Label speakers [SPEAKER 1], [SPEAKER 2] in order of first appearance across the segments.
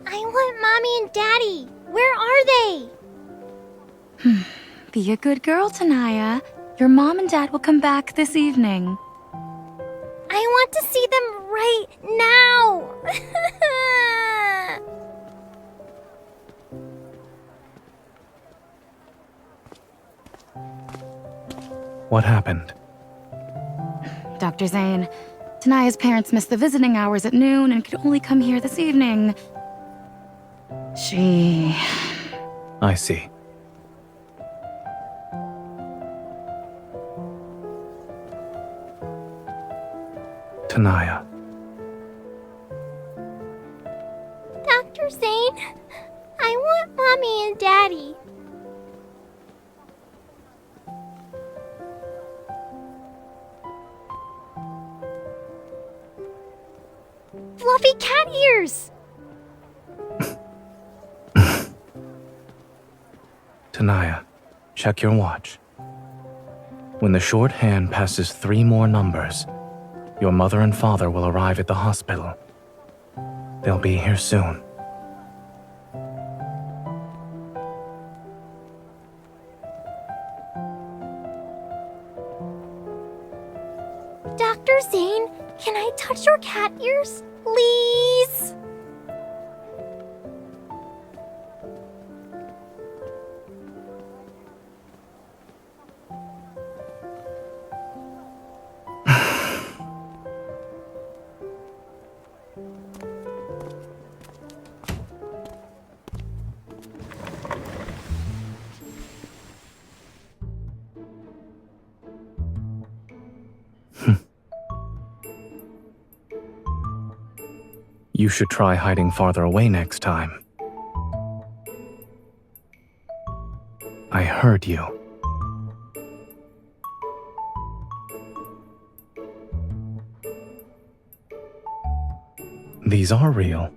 [SPEAKER 1] I want Mommy and Daddy. Where are they?
[SPEAKER 2] Be a good girl, Tanaya. Your mom and dad will come back this evening.
[SPEAKER 1] I want to see them right now.
[SPEAKER 3] What happened?
[SPEAKER 2] Dr. Zayne, Tanaya's parents missed the visiting hours at noon and could only come here this evening.
[SPEAKER 3] I see. Tanaya.
[SPEAKER 1] Dr. Zayne, I want Mommy and Daddy. Fluffy cat ears!
[SPEAKER 3] Tanaya, check your watch. When the shorthand passes 3 more numbers, your mother and father will arrive at the hospital. They'll be here soon.
[SPEAKER 1] Dr. Zayne, can I touch your cat ears, please?
[SPEAKER 3] You should try hiding farther away next time. I heard you. These are real.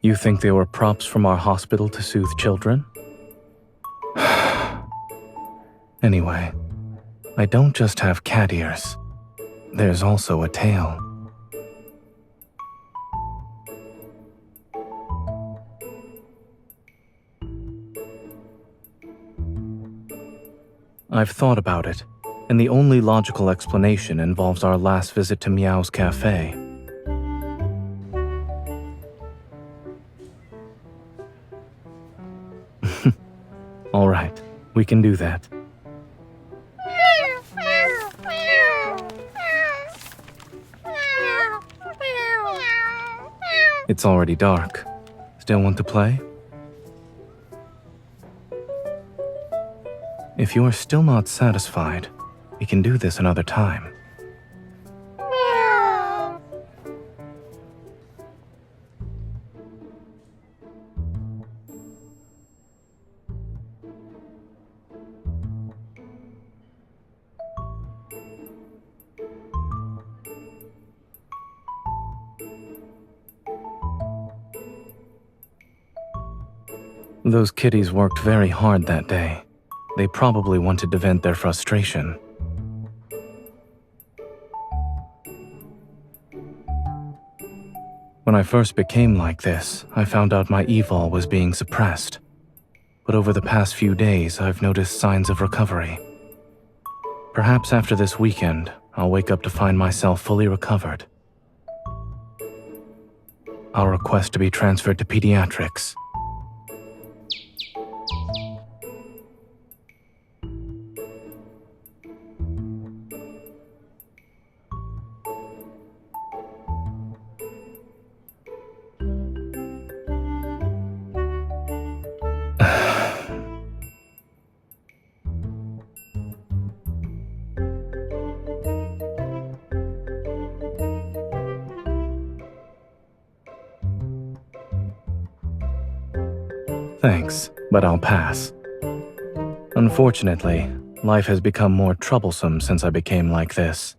[SPEAKER 3] You think they were props from our hospital to soothe children? Anyway, I don't just have cat ears. There's also a tail. I've thought about it, and the only logical explanation involves our last visit to Meow's cafe. All right, we can do that. It's already dark. Still want to play? If you are still not satisfied, we can do this another time. Those kitties worked very hard that day. They probably wanted to vent their frustration. When I first became like this, I found out my evol was being suppressed. But over the past few days, I've noticed signs of recovery. Perhaps after this weekend, I'll wake up to find myself fully recovered. I'll request to be transferred to pediatrics. Thanks, but I'll pass. Unfortunately, life has become more troublesome since I became like this.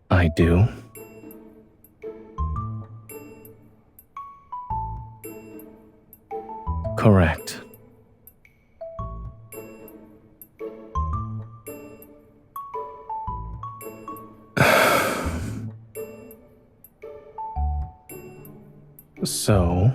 [SPEAKER 3] I do? Correct. So...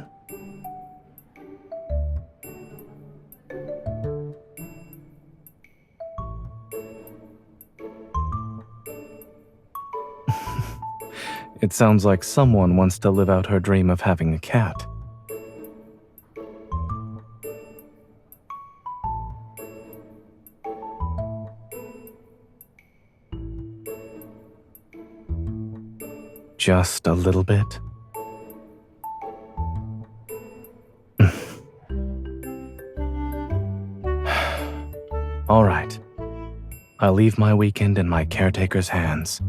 [SPEAKER 3] It sounds like someone wants to live out her dream of having a cat. Just a little bit? All right. I'll leave my weekend in my caretaker's hands.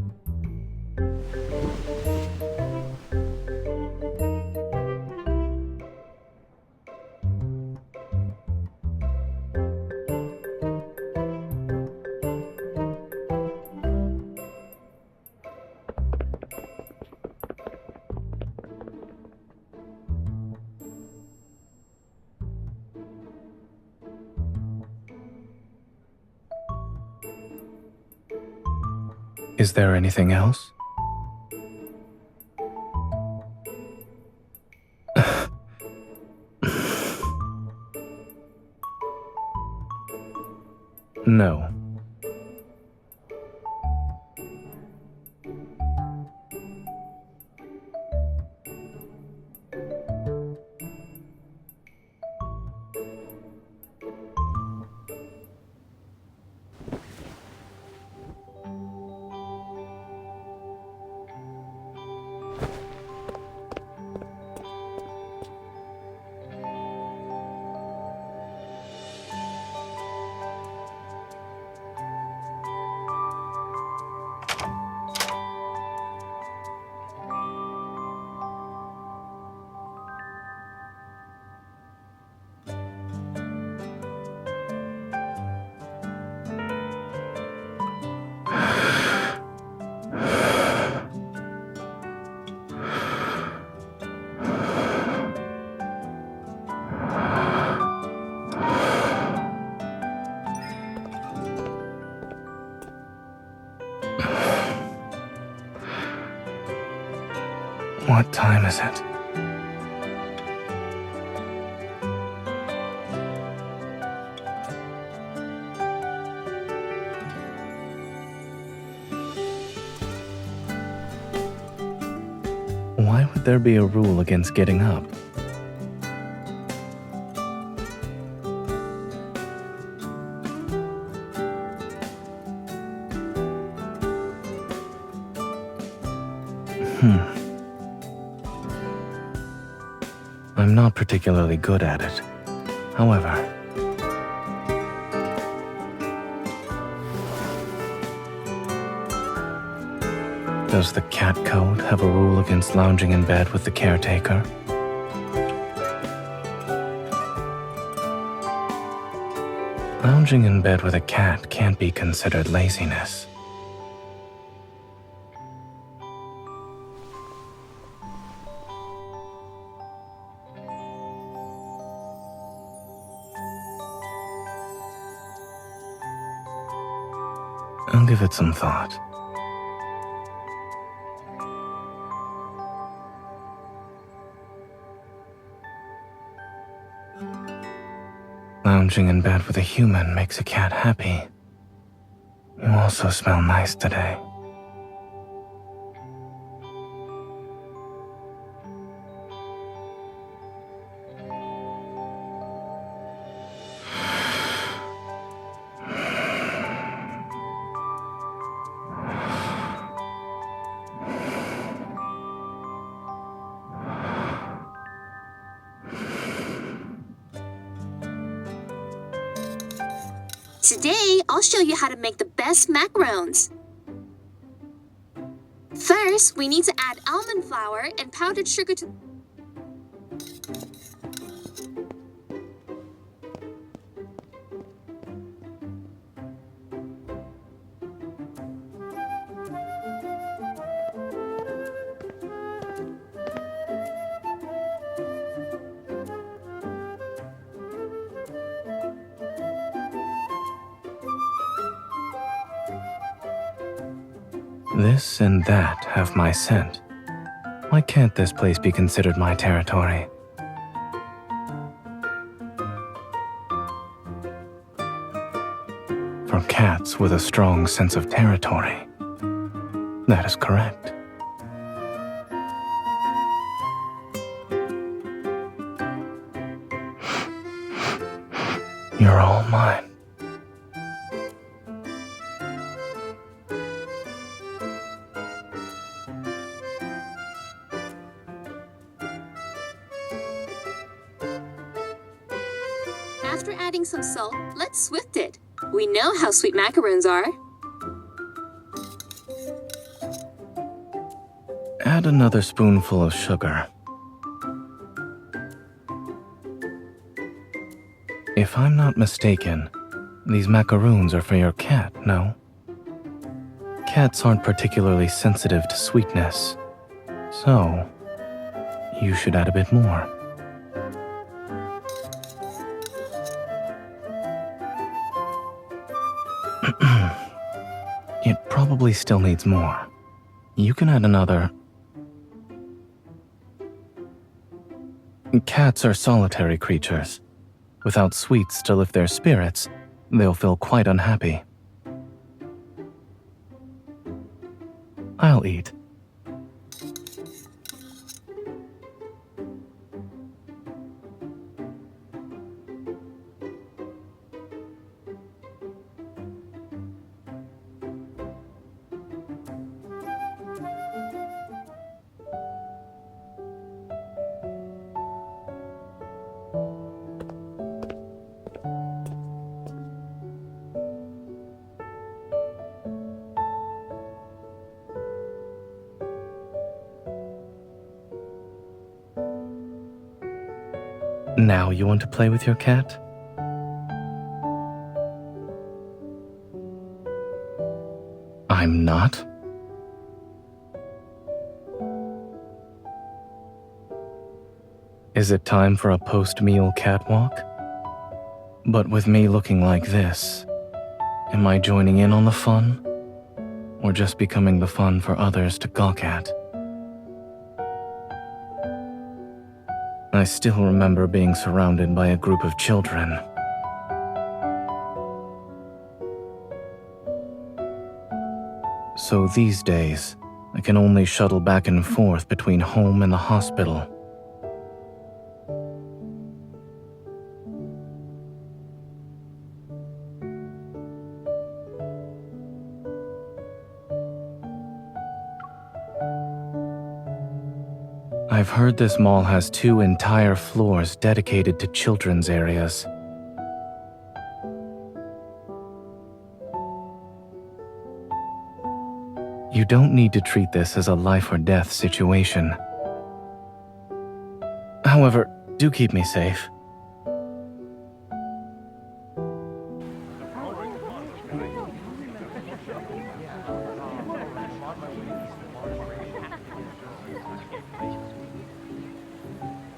[SPEAKER 3] Is there anything else? No. What time is it? Why would there be a rule against getting up? I'm not particularly good at it. However, does the cat code have a rule against lounging in bed with the caretaker? Lounging in bed with a cat can't be considered laziness. I'll give it some thought. Lounging in bed with a human makes a cat happy. You also smell nice today.
[SPEAKER 4] Today, I'll show you how to make the best macarons. First, we need to add almond flour and powdered sugar to...
[SPEAKER 3] This and that have my scent. Why can't this place be considered my territory? For cats with a strong sense of territory. That is correct. You're all mine.
[SPEAKER 4] After adding some salt, let's swift it. We know how sweet macaroons are.
[SPEAKER 3] Add another spoonful of sugar. If I'm not mistaken, these macaroons are for your cat, no? Cats aren't particularly sensitive to sweetness, so you should add a bit more. It probably still needs more. You can add another. Cats are solitary creatures. Without sweets to lift their spirits, they'll feel quite unhappy. I'll eat. Now you want to play with your cat? I'm not? Is it time for a post-meal catwalk? But with me looking like this, am I joining in on the fun? Or just becoming the fun for others to gawk at? I still remember being surrounded by a group of children. So these days, I can only shuttle back and forth between home and the hospital. I've heard this mall has 2 entire floors dedicated to children's areas. You don't need to treat this as a life or death situation. However, do keep me safe.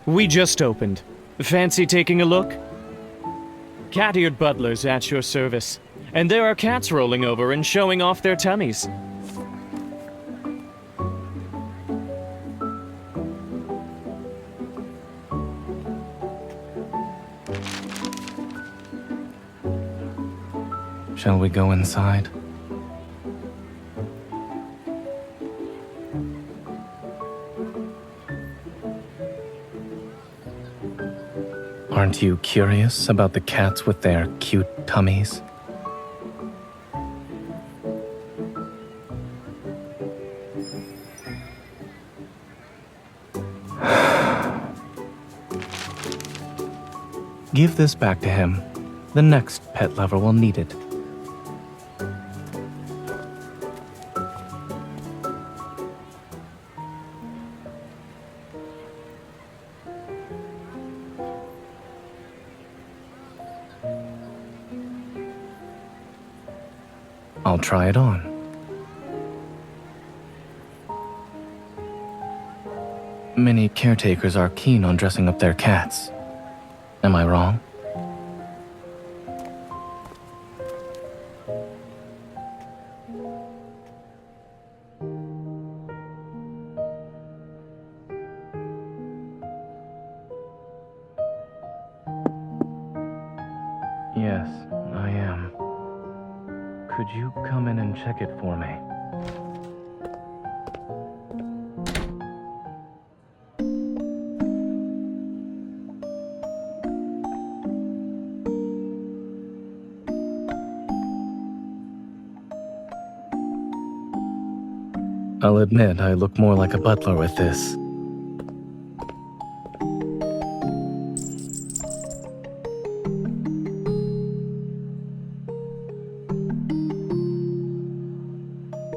[SPEAKER 5] We just opened. Fancy taking a look? Cat-eared butlers at your service. And there are cats rolling over and showing off their tummies.
[SPEAKER 3] Shall we go inside? Aren't you curious about the cats with their cute tummies? Give this back to him. The next pet lover will need it. I'll try it on. Many caretakers are keen on dressing up their cats. Am I wrong? Yes, I am. Could you come in and check it for me? I'll admit I look more like a butler with this.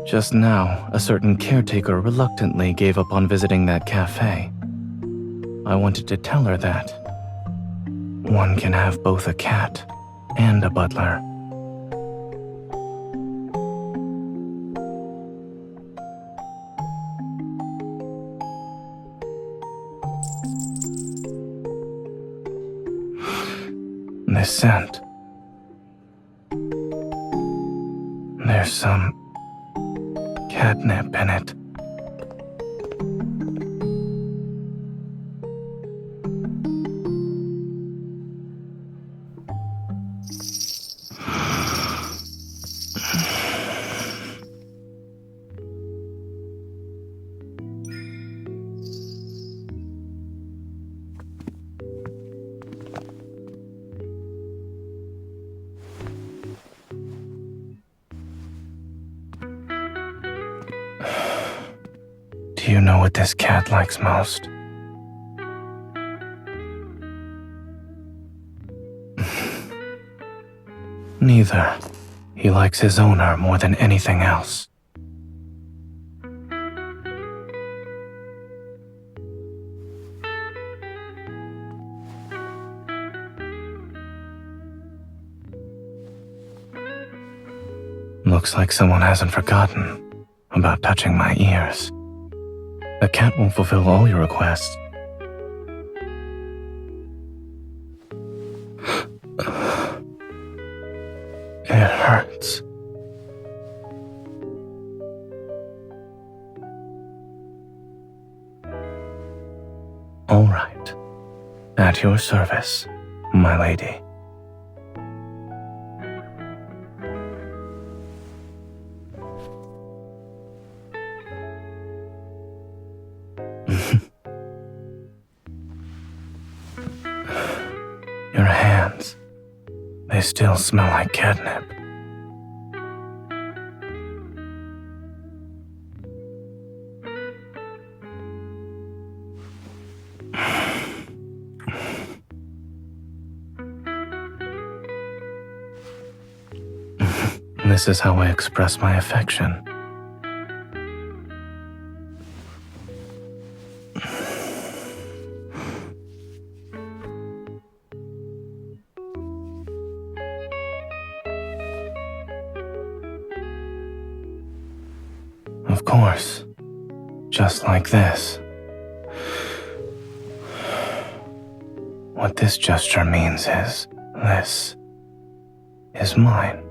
[SPEAKER 3] Just now, a certain caretaker reluctantly gave up on visiting that cafe. I wanted to tell her that one can have both a cat and a butler. This scent. There's some catnip in it. Do you know what this cat likes most? Neither. He likes his owner more than anything else. Looks like someone hasn't forgotten about touching my ears. A cat won't fulfill all your requests. It hurts. All right. At your service, my lady. Your hands. They still smell like catnip. This is how I express my affection. Of course. Just like this. What this gesture means is, this is mine.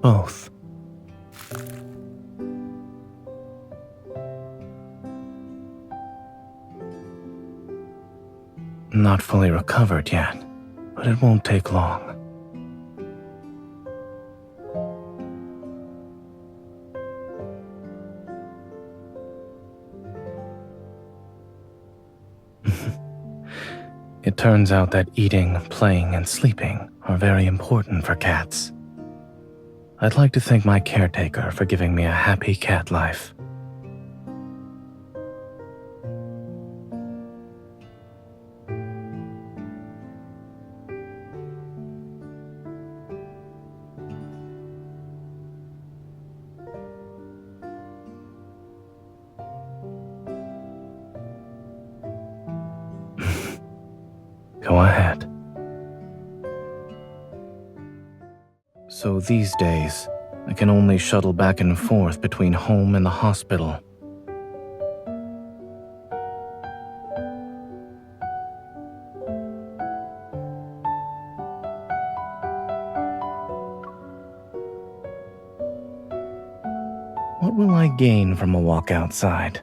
[SPEAKER 3] Both. Not fully recovered yet, but it won't take long. It turns out that eating, playing, and sleeping are very important for cats. I'd like to thank my caretaker for giving me a happy cat life. Go ahead. So these days, I can only shuttle back and forth between home and the hospital. What will I gain from a walk outside?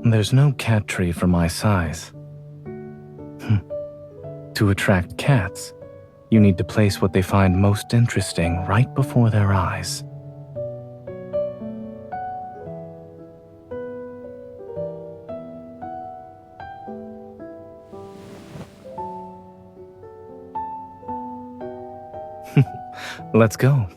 [SPEAKER 3] There's no cat tree for my size. To attract cats, you need to place what they find most interesting right before their eyes. Let's go.